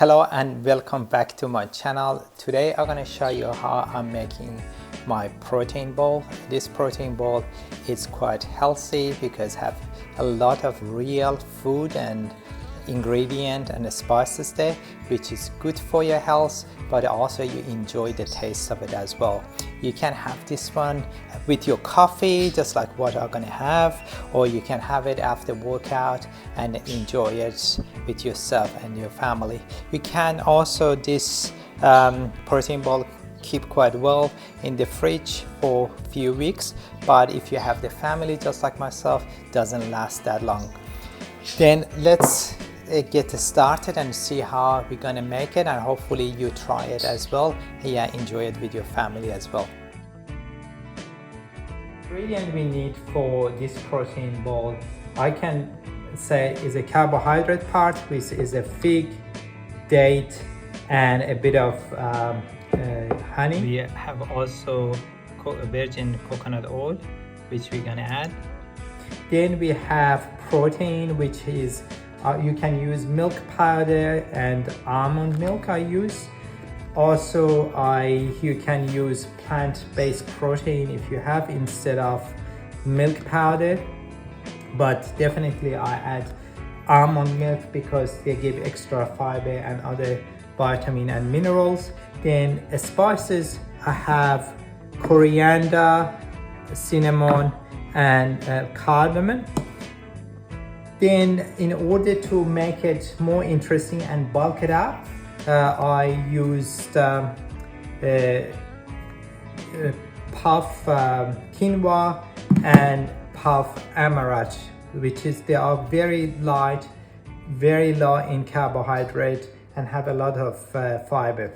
Hello and welcome back to my channel. Today I'm going to show you how I'm making my protein bowl. This protein bowl is quite healthy because have a lot of real food and ingredient and spices there, which is good for your health, but also you enjoy the taste of it as well. You can have this one with your coffee, just like what I'm gonna have, or you can have it after workout and enjoy it with yourself and your family. You can also this protein bowl keep quite well in the fridge for a few weeks, but if you have the family just like myself, doesn't last that long. Then let's get started and see how we're gonna make it, and hopefully you try it as well. Yeah, enjoy it with your family as well. Ingredient we need for this protein bowl, I can say, is a carbohydrate part, which is a fig, date, and a bit of honey. We have also virgin coconut oil, which we're gonna add. Then we have protein, which is you can use milk powder and almond milk I use. Also you can use plant-based protein if you have instead of milk powder, but definitely I add almond milk because they give extra fiber and other vitamin and minerals. Then spices, I have coriander, cinnamon, and cardamom. Then in order to make it more interesting and bulk it up, I used puff quinoa and puff amaranth, which is they are very light, very low in carbohydrate, and have a lot of fiber.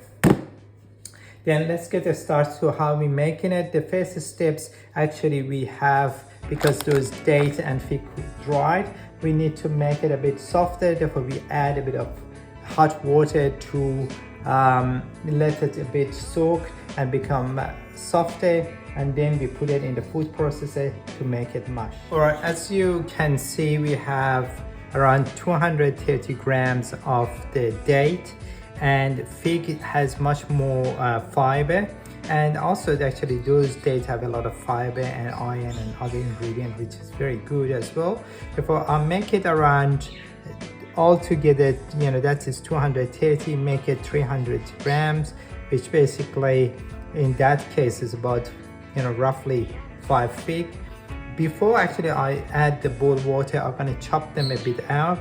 Then let's get started to how we making it. The first steps actually we have, because those dates and fig dried, we need to make it a bit softer. Therefore we add a bit of hot water to let it a bit soak and become softer, and then we put it in the food processor to make it mush. Alright, as you can see, we have around 230 grams of the date, and fig has much more fiber, and also actually those dates have a lot of fiber and iron and other ingredients, which is very good as well. Therefore I'll make it around altogether, that is 230, make it 300 grams, which basically in that case is about roughly 5 fig. Before actually I add the boiled water, I'm going to chop them a bit out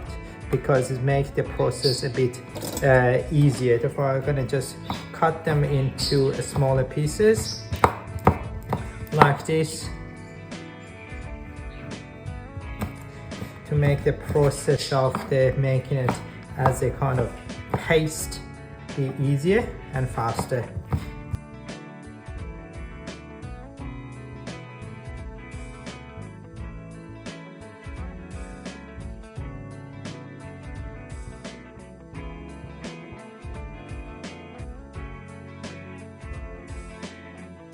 because it makes the process a bit easier. Therefore I'm going to just cut them into smaller pieces like this to make the process of making it as a kind of paste be easier and faster.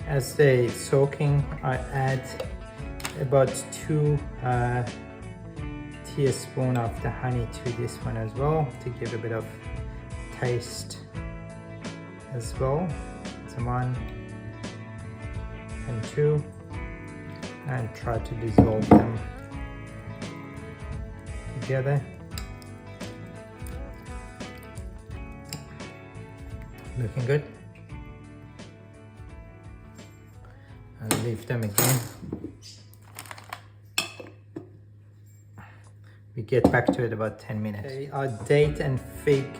As the soaking, I add about 2 teaspoons of the honey to this one as well, to give a bit of taste as well. So 1 and 2, and try to dissolve them together. Looking good. I'll leave them again. We get back to it about 10 minutes. Okay, our date and fig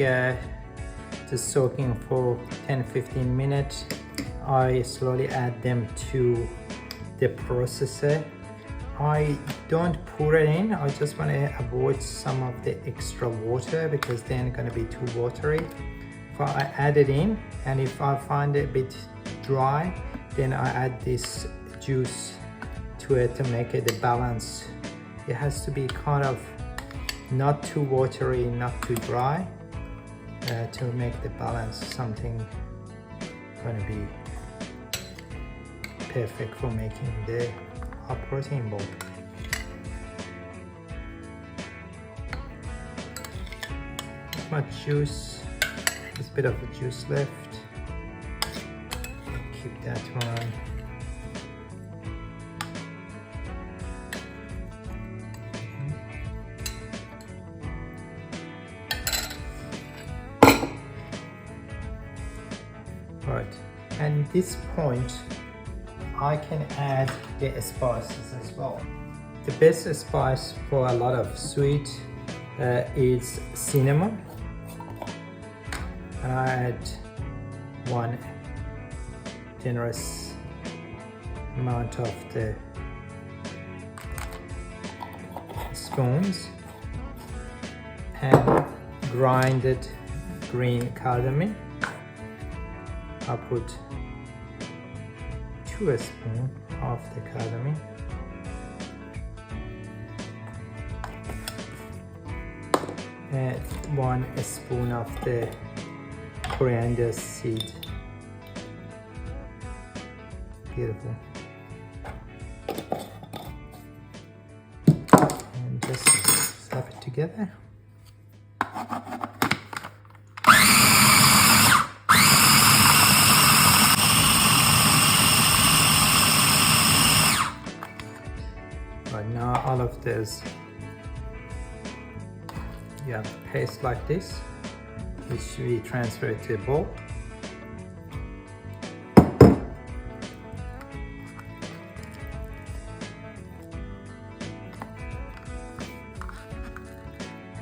just soaking for 10-15 minutes. I slowly add them to the processor. I don't pour it in. I just want to avoid some of the extra water because then it's going to be too watery. If I add it in, and if I find it a bit dry, then I add this juice to it to make it a balance. It has to be kind of not too watery, not too dry, to make the balance something gonna be perfect for making the protein bowl. Not much juice. There's a bit of the juice left. Keep that one. Right, and at this point I can add the spices as well. The best spice for a lot of sweet is cinnamon, and I add one generous amount of the spoons, and grinded green cardamom. I'll put 2 spoons of the cardamom, and 1 spoon of the coriander seed. Beautiful. And just slap it together. Right now, all of this, you have paste like this, which we transfer to a bowl.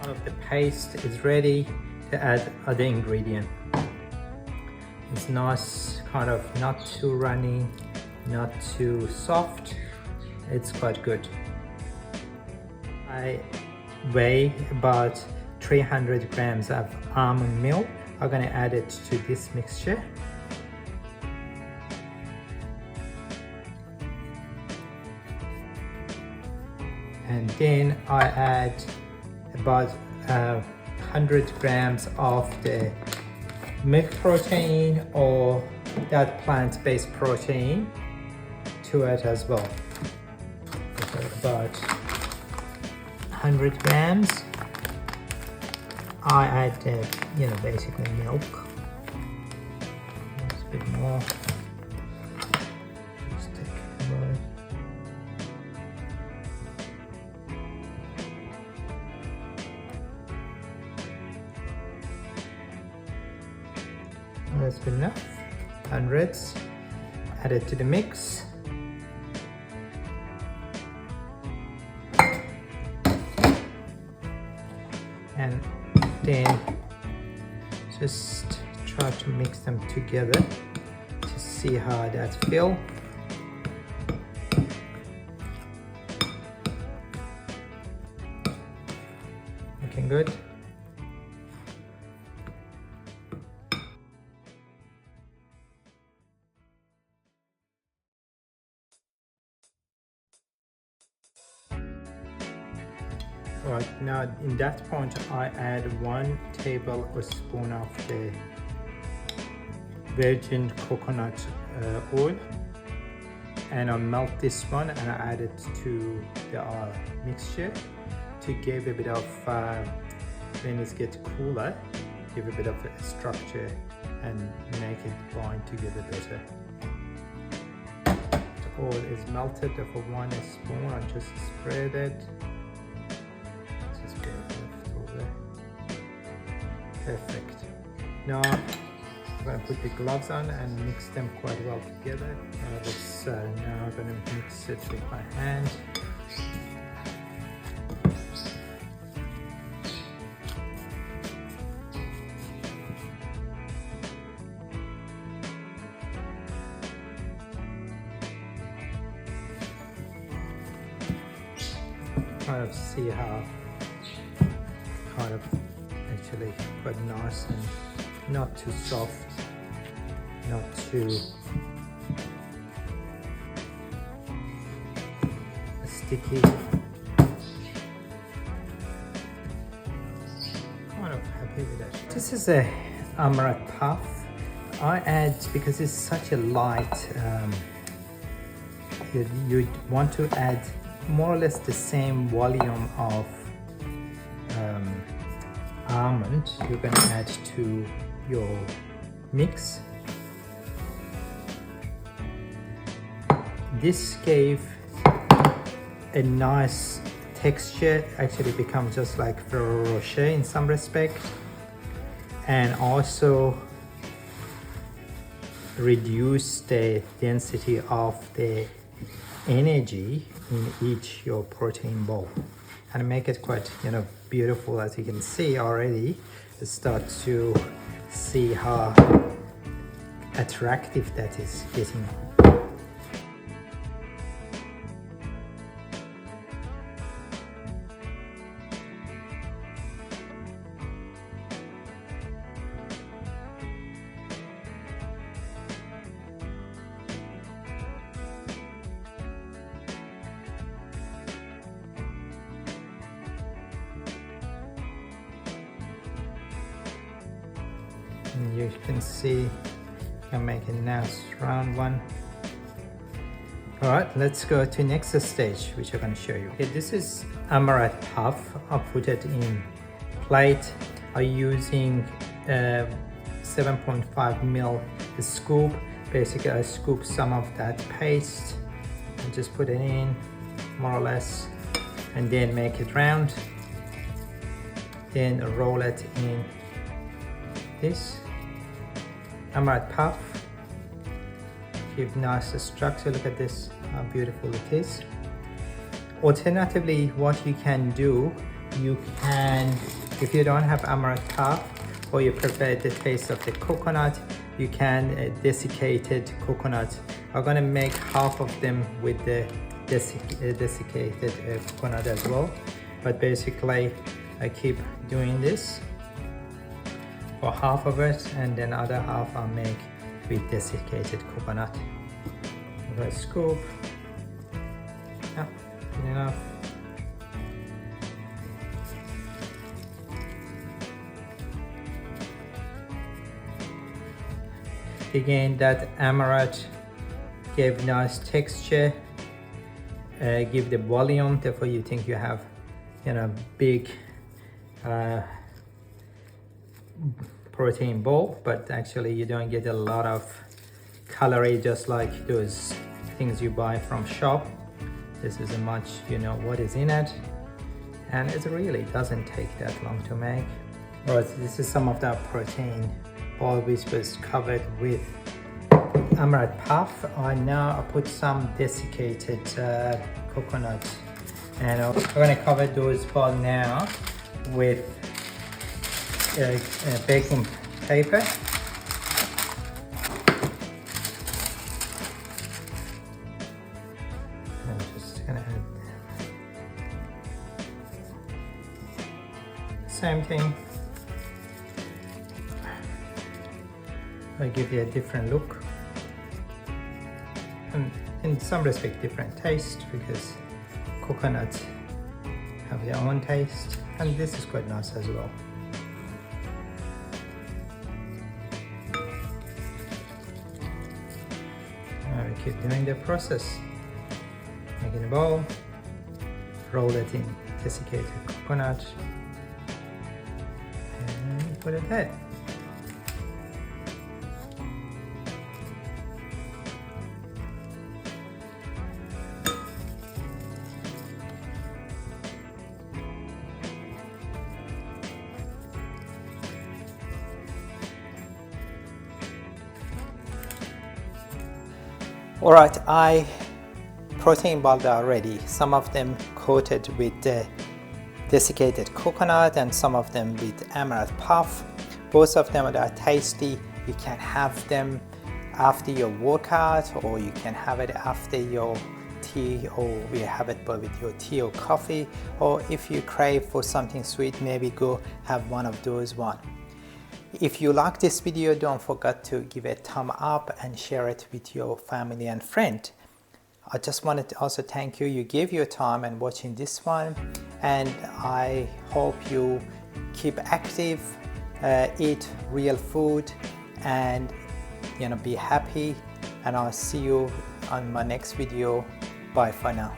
All of the paste is ready to add other ingredient. It's nice, kind of not too runny, not too soft. It's quite good. I weigh about 300 grams of almond milk. I'm gonna add it to this mixture. And then I add about 100 grams of the milk protein or that plant-based protein to it as well. So about 100 grams. I add basically milk. Just a bit more. Just take it more. That's good enough. 100. Add it to the mix. And then just try to mix them together to see how that feels. Looking good. Right, now in that point I add 1 tablespoon of the virgin coconut oil, and I melt this one and I add it to the mixture to give a bit of, when it gets cooler, give a bit of a structure and make it bind together better. The oil is melted for 1 spoon. I just spread it. Perfect. Now I'm going to put the gloves on and mix them quite well together. Now I'm going to mix it with my hand. Kind of see how kind of actually quite nice and not too soft, not too sticky. Kind of happy with that. This is a amaranth puff. I add, because it's such a light, you want to add more or less the same volume of almond you're going to add to your mix. This gave a nice texture, actually becomes just like Ferrero Rocher in some respect, and also reduce the density of the energy in each your protein bowl, and make it quite, you know, beautiful. As you can see already, start to see how attractive that is getting. And you can see you can make a nice round one. All right, let's go to next stage, which I'm going to show you. Okay, this is amaranth puff. I'll put it in plate. I'm using 7.5 ml scoop. Basically, I scoop some of that paste and just put it in, more or less, and then make it round. Then roll it in this amaranth puff. Give nice structure. Look at this, how beautiful it is. Alternatively, what you can do, you can, if you don't have amaranth puff or you prefer the taste of the coconut, you can desiccated coconut. I'm gonna make half of them with the desiccated coconut as well, but basically I keep doing this for half of it, and then other half I'll make with desiccated coconut. I'm gonna scoop. Yeah, good enough. Again, that amaranth gave nice texture, give the volume. Therefore, you think you have, you know, big protein bowl, but actually you don't get a lot of calorie, just like those things you buy from shop. This is a much, you know what is in it, and it really doesn't take that long to make. Right, so this is some of that protein bowl which was covered with amaranth puff. Now I put some desiccated coconut, and I'm going to cover those bowl now with baking paper. I'm just gonna add same thing. I give you a different look, and in some respect different taste, because coconuts have their own taste, and this is quite nice as well. Keep doing the process. Making a bowl, roll it in desiccated coconut, and put it there. Alright, I protein balled already. Some of them coated with the desiccated coconut and some of them with amaranth puff. Both of them are tasty. You can have them after your workout, or you can have it after your tea, or we have it with your tea or coffee, or if you crave for something sweet, maybe go have one of those one. If you like this video, don't forget to give it a thumb up and share it with your family and friend. I just wanted to also thank you. You gave your time and watching this one, and I hope you keep active, eat real food, and be happy. And I'll see you on my next video. Bye for now.